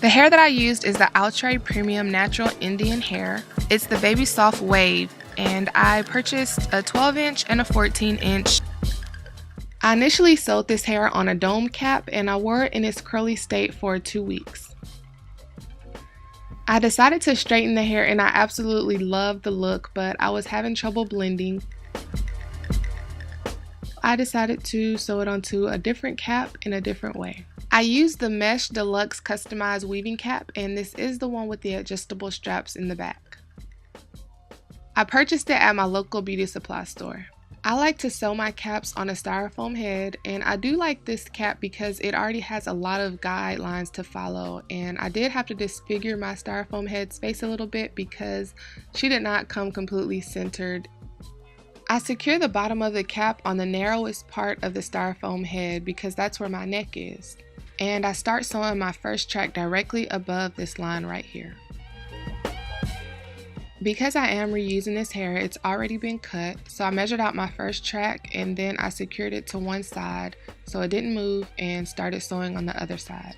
The hair that I used is the Outre Premium Natural Indian Hair. It's the Baby Soft Wave, and I purchased a 12-inch and a 14-inch. I initially sewed this hair on a dome cap, and I wore it in its curly state for 2 weeks. I decided to straighten the hair, and I absolutely loved the look, but I was having trouble blending. I decided to sew it onto a different cap in a different way. I used the Mesh Deluxe Customized Weaving Cap, and this is the one with the adjustable straps in the back. I purchased it at my local beauty supply store. I like to sew my caps on a styrofoam head, and I do like this cap because it already has a lot of guidelines to follow, and I did have to disfigure my styrofoam head's face a little bit because she did not come completely centered. I secure the bottom of the cap on the narrowest part of the styrofoam head because that's where my neck is. And I start sewing my first track directly above this line right here. Because I am reusing this hair, it's already been cut, so I measured out my first track and then I secured it to one side so it didn't move and started sewing on the other side.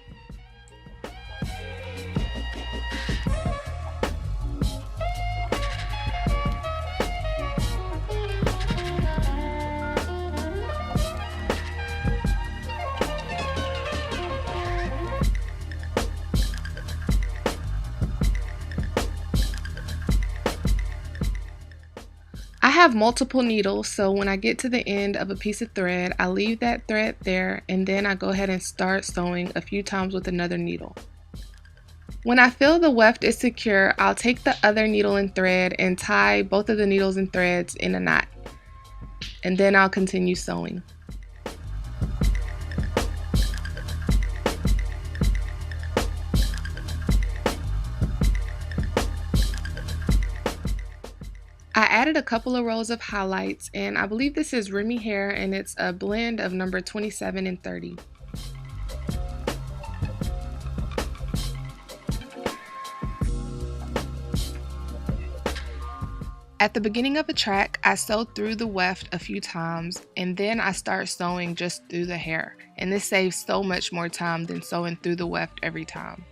I have multiple needles, so when I get to the end of a piece of thread, I leave that thread there and then I go ahead and start sewing a few times with another needle. When I feel the weft is secure, I'll take the other needle and thread and tie both of the needles and threads in a knot. And then I'll continue sewing. I added a couple of rows of highlights, and I believe this is Remy hair, and it's a blend of number 27 and 30. At the beginning of a track, I sew through the weft a few times, and then I start sewing just through the hair, and this saves so much more time than sewing through the weft every time.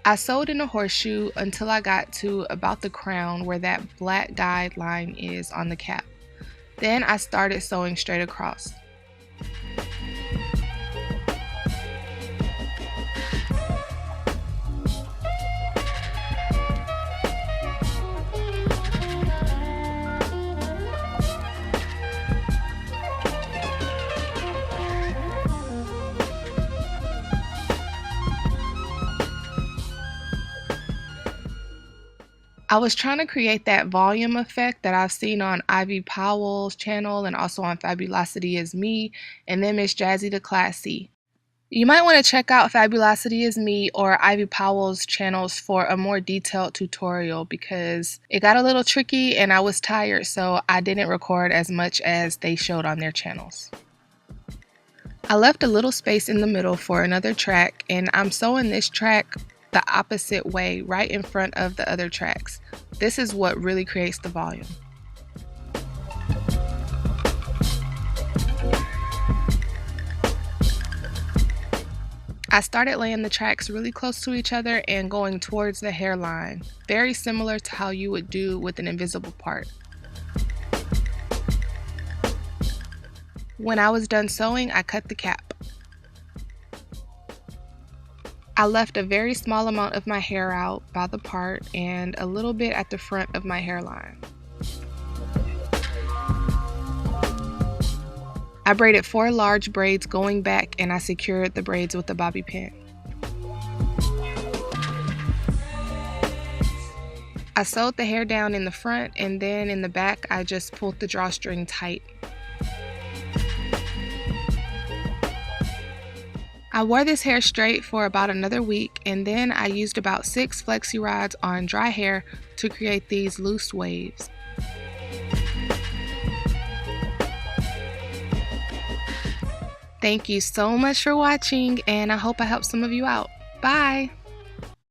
I sewed in a horseshoe until I got to about the crown where that black guideline is on the cap. Then I started sewing straight across. I was trying to create that volume effect that I've seen on Ivy Powell's channel and also on Fabulosity Is Me and then Miss Jazzy the Classy. You might want to check out Fabulosity Is Me or Ivy Powell's channels for a more detailed tutorial because it got a little tricky and I was tired, so I didn't record as much as they showed on their channels. I left a little space in the middle for another track, and I'm sewing this track the opposite way, right in front of the other tracks. This is what really creates the volume. I started laying the tracks really close to each other and going towards the hairline, very similar to how you would do with an invisible part. When I was done sewing, I cut the cap. I left a very small amount of my hair out by the part and a little bit at the front of my hairline. I braided 4 large braids going back and I secured the braids with a bobby pin. I sewed the hair down in the front and then in the back I just pulled the drawstring tight. I wore this hair straight for about another week and then I used about 6 flexi rods on dry hair to create these loose waves. Thank you so much for watching and I hope I helped some of you out. Bye!